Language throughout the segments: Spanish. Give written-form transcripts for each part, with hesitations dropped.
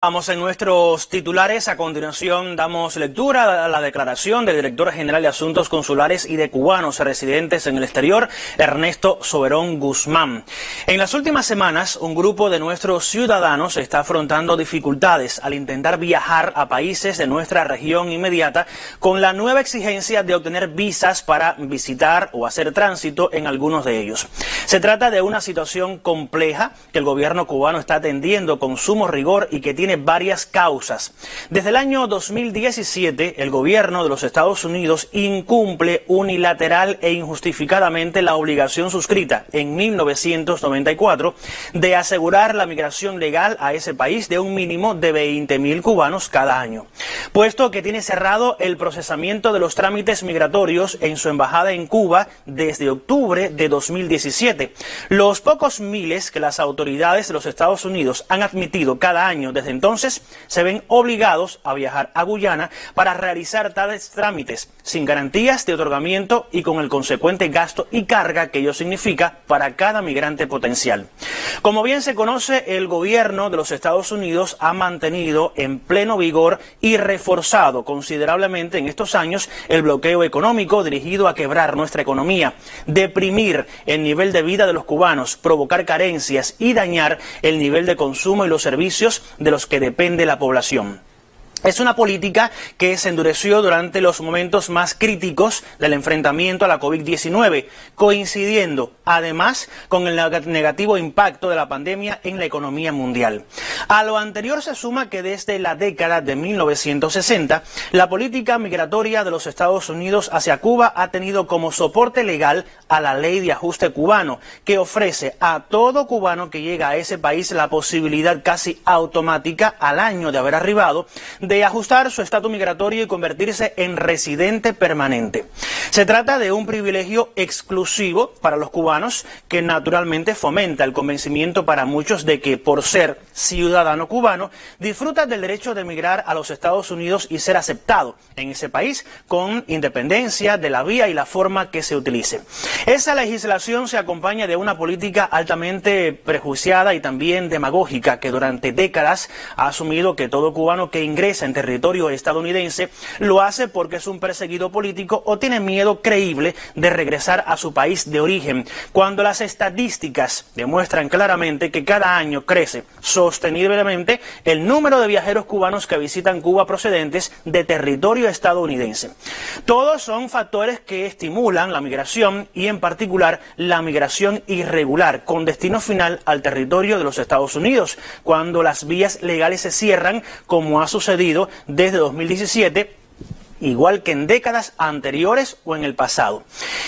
Vamos en nuestros titulares. A continuación damos lectura a la declaración del director general de Asuntos Consulares y de Cubanos residentes en el exterior, Ernesto Soberón Guzmán. En las últimas semanas, un grupo de nuestros ciudadanos está afrontando dificultades al intentar viajar a países de nuestra región inmediata con la nueva exigencia de obtener visas para visitar o hacer tránsito en algunos de ellos. Se trata de una situación compleja que el gobierno cubano está atendiendo con sumo rigor y que tiene varias causas. Desde el año 2017, el gobierno de los Estados Unidos incumple unilateral e injustificadamente la obligación suscrita en 1994 de asegurar la migración legal a ese país de un mínimo de 20.000 cubanos cada año, puesto que tiene cerrado el procesamiento de los trámites migratorios en su embajada en Cuba desde octubre de 2017. Los pocos miles que las autoridades de los Estados Unidos han admitido cada año desde entonces se ven obligados a viajar a Guyana para realizar tales trámites sin garantías de otorgamiento y con el consecuente gasto y carga que ello significa para cada migrante potencial. Como bien se conoce, el gobierno de los Estados Unidos ha mantenido en pleno vigor y reforzado considerablemente en estos años el bloqueo económico dirigido a quebrar nuestra economía, deprimir el nivel de vida de los cubanos, provocar carencias y dañar el nivel de consumo y los servicios de los que depende la población. Es una política que se endureció durante los momentos más críticos del enfrentamiento a la COVID-19, coincidiendo además con el negativo impacto de la pandemia en la economía mundial. A lo anterior se suma que desde la década de 1960, la política migratoria de los Estados Unidos hacia Cuba ha tenido como soporte legal a la Ley de Ajuste Cubano, que ofrece a todo cubano que llega a ese país la posibilidad casi automática al año de haber arribado de ajustar su estatus migratorio y convertirse en residente permanente. Se trata de un privilegio exclusivo para los cubanos que naturalmente fomenta el convencimiento para muchos de que por ser ciudadano cubano disfruta del derecho de emigrar a los Estados Unidos y ser aceptado en ese país con independencia de la vía y la forma que se utilice. Esa legislación se acompaña de una política altamente prejuiciada y también demagógica que durante décadas ha asumido que todo cubano que ingresa en territorio estadounidense lo hace porque es un perseguido político o tiene miedo creíble de regresar a su país de origen, cuando las estadísticas demuestran claramente que cada año crece sosteniblemente el número de viajeros cubanos que visitan Cuba procedentes de territorio estadounidense. Todos son factores que estimulan la migración y en particular la migración irregular con destino final al territorio de los Estados Unidos, cuando las vías legales se cierran, como ha sucedido desde 2017, igual que en décadas anteriores o en el pasado.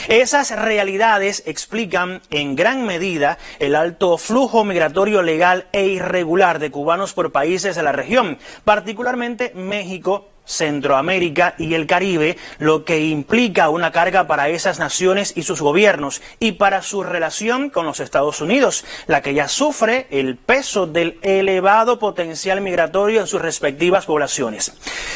Esas realidades explican en gran medida el alto flujo migratorio legal e irregular de cubanos por países de la región, particularmente México, Centroamérica y el Caribe, lo que implica una carga para esas naciones y sus gobiernos y para su relación con los Estados Unidos, la que ya sufre el peso del elevado potencial migratorio en sus respectivas poblaciones.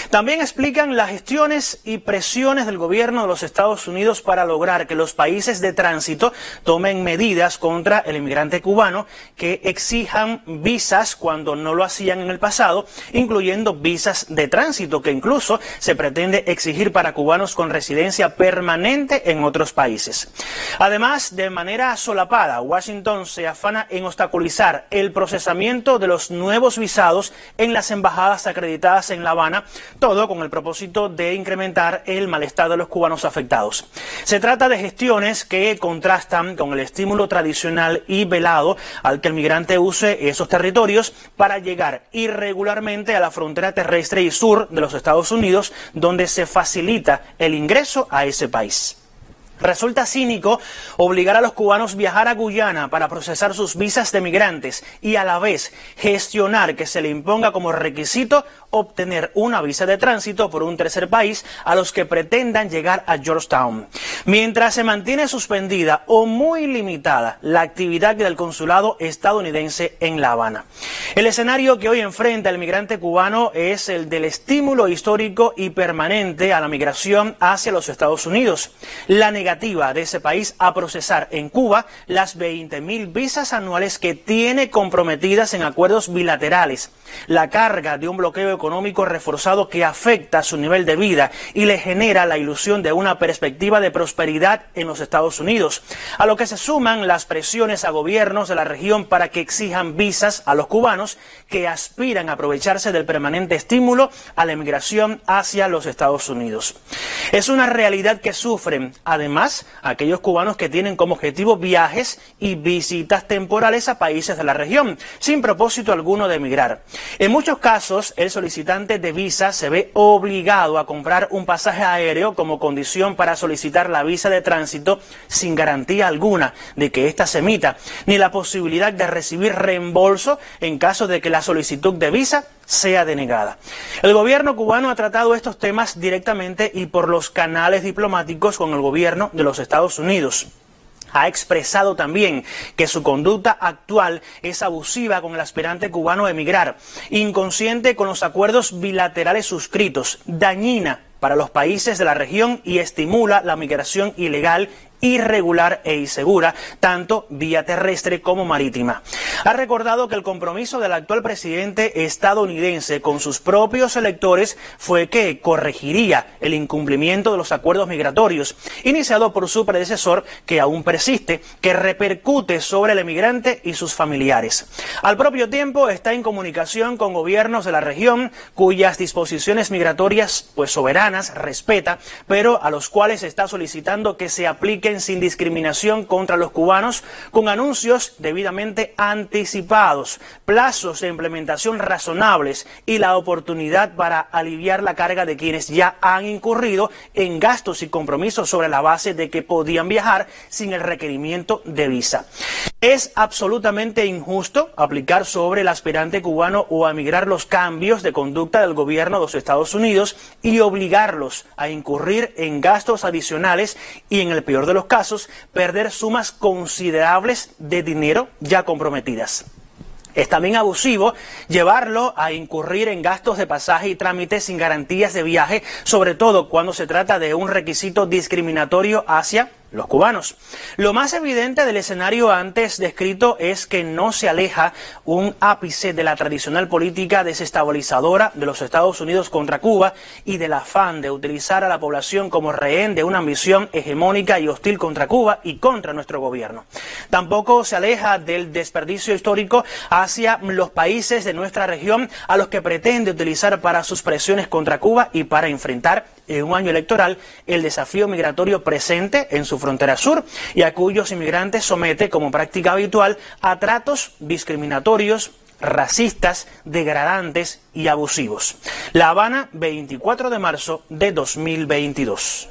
También explican las gestiones y presiones del gobierno de los Estados Unidos para lograr que los países de tránsito tomen medidas contra el inmigrante cubano que exijan visas cuando no lo hacían en el pasado, incluyendo visas de tránsito que incluso se pretende exigir para cubanos con residencia permanente en otros países. Además, de manera solapada, Washington se afana en obstaculizar el procesamiento de los nuevos visados en las embajadas acreditadas en La Habana, todo con el propósito de incrementar el malestar de los cubanos afectados. Se trata de gestiones que contrastan con el estímulo tradicional y velado al que el migrante use esos territorios para llegar irregularmente a la frontera terrestre y sur de los Estados Unidos, donde se facilita el ingreso a ese país. Resulta cínico obligar a los cubanos a viajar a Guyana para procesar sus visas de migrantes y a la vez gestionar que se le imponga como requisito obtener una visa de tránsito por un tercer país a los que pretendan llegar a Georgetown. Mientras se mantiene suspendida o muy limitada la actividad del consulado estadounidense en La Habana. El escenario que hoy enfrenta el migrante cubano es el del estímulo histórico y permanente a la migración hacia los Estados Unidos. La negativa de ese país a procesar en Cuba las 20.000 visas anuales que tiene comprometidas en acuerdos bilaterales la carga de un bloqueo económico reforzado que afecta su nivel de vida y le genera la ilusión de una perspectiva de prosperidad en los Estados Unidos, a lo que se suman las presiones a gobiernos de la región para que exijan visas a los cubanos que aspiran a aprovecharse del permanente estímulo a la emigración hacia los Estados Unidos. Es una realidad que sufren, además, aquellos cubanos que tienen como objetivo viajes y visitas temporales a países de la región, sin propósito alguno de emigrar. En muchos casos, el solicitante de visa se ve obligado a comprar un pasaje aéreo como condición para solicitar la visa de tránsito sin garantía alguna de que ésta se emita, ni la posibilidad de recibir reembolso en caso de que la solicitud de visa sea denegada. El gobierno cubano ha tratado estos temas directamente y por los canales diplomáticos con el gobierno de los Estados Unidos. Ha expresado también que su conducta actual es abusiva con el aspirante cubano a emigrar, inconsciente con los acuerdos bilaterales suscritos, dañina para los países de la región y estimula la migración ilegal, irregular e insegura, tanto vía terrestre como marítima. Ha recordado que el compromiso del actual presidente estadounidense con sus propios electores fue que corregiría el incumplimiento de los acuerdos migratorios, iniciado por su predecesor, que aún persiste, que repercute sobre el emigrante y sus familiares. Al propio tiempo está en comunicación con gobiernos de la región, cuyas disposiciones migratorias, pues soberanas, respeta, pero a los cuales está solicitando que se apliquen sin discriminación contra los cubanos, con anuncios debidamente anticipados, plazos de implementación razonables y la oportunidad para aliviar la carga de quienes ya han incurrido en gastos y compromisos sobre la base de que podían viajar sin el requerimiento de visa. Es absolutamente injusto aplicar sobre el aspirante cubano o a emigrar los cambios de conducta del gobierno de los Estados Unidos y obligarlos a incurrir en gastos adicionales y, en el peor de los casos, perder sumas considerables de dinero ya comprometidas. Es también abusivo llevarlo a incurrir en gastos de pasaje y trámites sin garantías de viaje, sobre todo cuando se trata de un requisito discriminatorio hacia los cubanos. Lo más evidente del escenario antes descrito es que no se aleja un ápice de la tradicional política desestabilizadora de los Estados Unidos contra Cuba y del afán de utilizar a la población como rehén de una ambición hegemónica y hostil contra Cuba y contra nuestro gobierno. Tampoco se aleja del desperdicio histórico hacia los países de nuestra región a los que pretende utilizar para sus presiones contra Cuba y para enfrentar en un año electoral el desafío migratorio presente en su frontera sur y a cuyos inmigrantes somete como práctica habitual a tratos discriminatorios, racistas, degradantes y abusivos. La Habana, 24 de marzo de 2022.